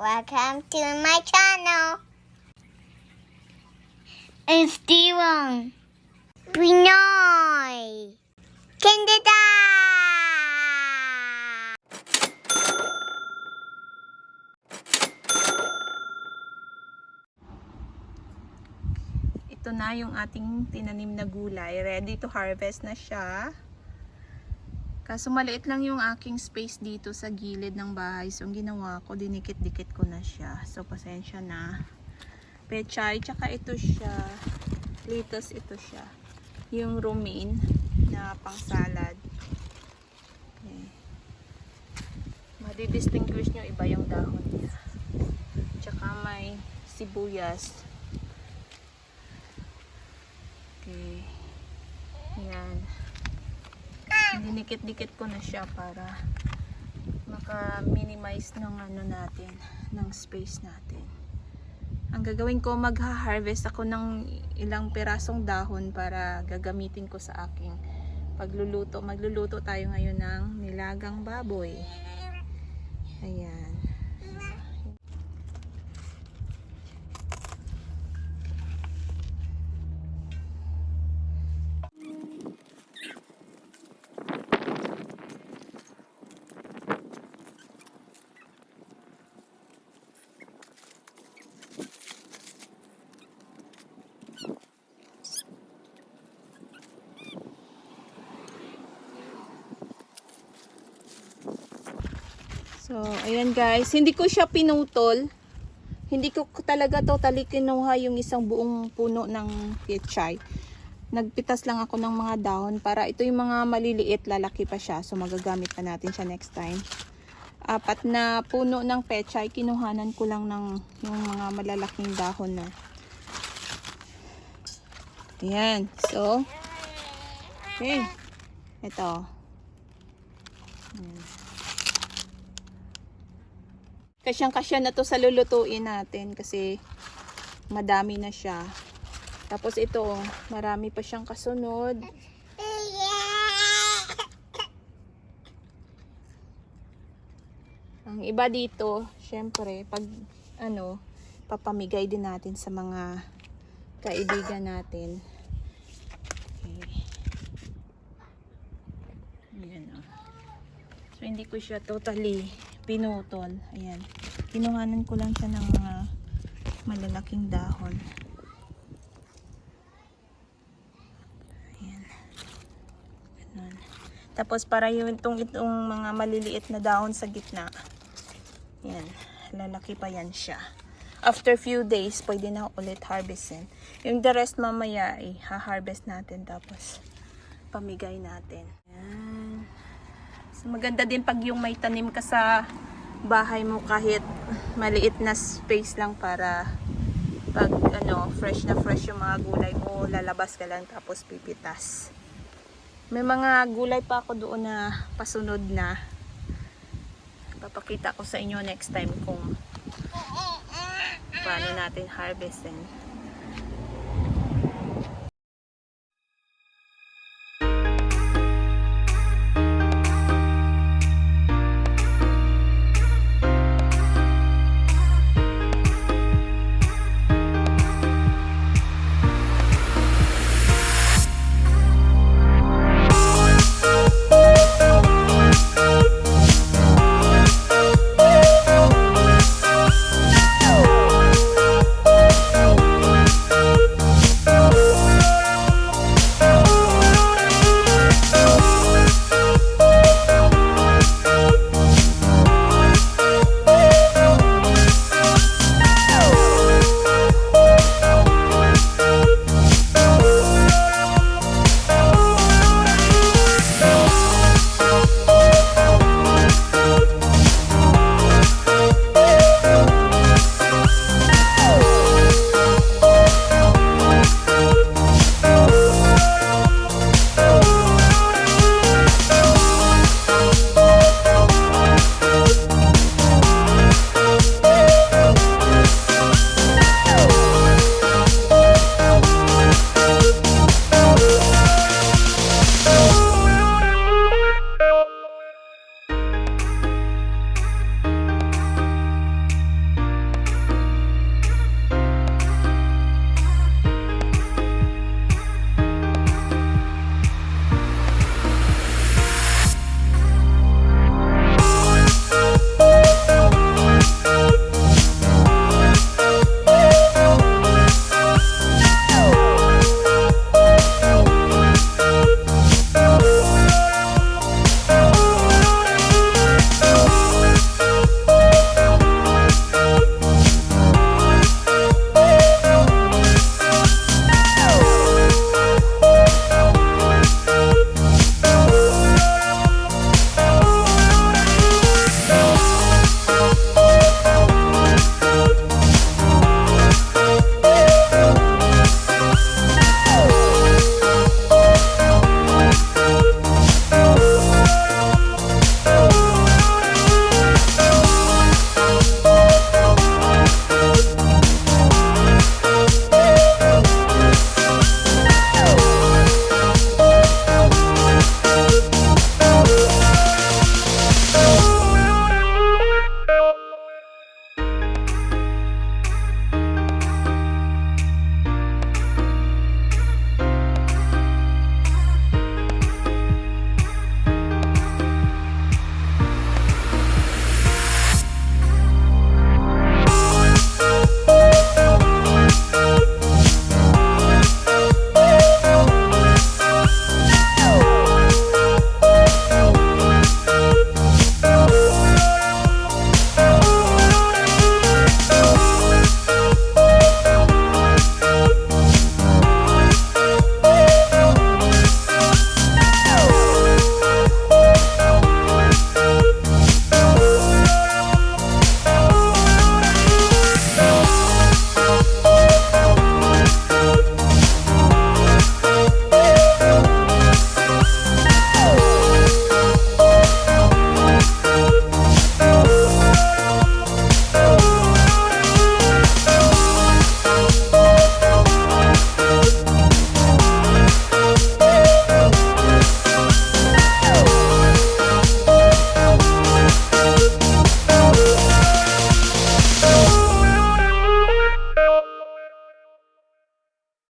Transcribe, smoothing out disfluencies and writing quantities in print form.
Welcome to my channel. It's Diwang Pinoy Canada. Ito na yung ating tinanim na gulay. Ready to harvest na siya. Kaso maliit lang yung aking space dito sa gilid ng bahay. So, ang ginawa ko, dinikit-dikit ko na siya. So, pasensya na. Pechay, tsaka ito siya. Lettuce, ito siya. Yung romaine na pang salad. Okay. Madi-distinguish nyo iba yung dahon niya. Tsaka may sibuyas. Okay. Yan. Dinikit-dikit ko na siya para maka-minimize ng ano natin, ng space natin. Ang gagawin ko, magha-harvest ako ng ilang pirasong dahon para gagamitin ko sa aking pagluluto. Magluluto tayo ngayon ng nilagang baboy. Ayan. So, ayan guys, hindi ko siya pinutol. Hindi ko talaga totally kinuha yung isang buong puno ng pechay. Nagpitas lang ako ng mga dahon para ito yung mga maliliit, lalaki pa siya. So, magagamit pa natin siya next time. 4 na puno ng pechay, kinuhanan ko lang ng yung mga malalaking dahon na. Ayan. So, okay. Ito. Ayan. Kasyang-kasya na to sa lulutuin natin kasi madami na siya. Tapos ito, marami pa siyang kasunod. Ang iba dito, syempre, pag papamigay din natin sa mga kaibigan natin. Okay. Ayan o. So, hindi ko siya totally pinutol. Ayan. Kinuhanan ko lang siya ng mga malalaking dahon. Ayan. Ganun. Tapos para yung itong mga maliliit na dahon sa gitna. Ayan. Lalaki pa yan siya. After few days, pwede na ulit harvestin. Yung the rest mamaya ay ha-harvest natin tapos pamigay natin. Ayan. So, maganda din pag yung may tanim ka sa bahay mo kahit maliit na space lang para pag fresh na fresh yung mga gulay mo, lalabas ka lang tapos pipitas. May mga gulay pa ako doon na pasunod na. Papakita ko sa inyo next time kung paano natin harvestin.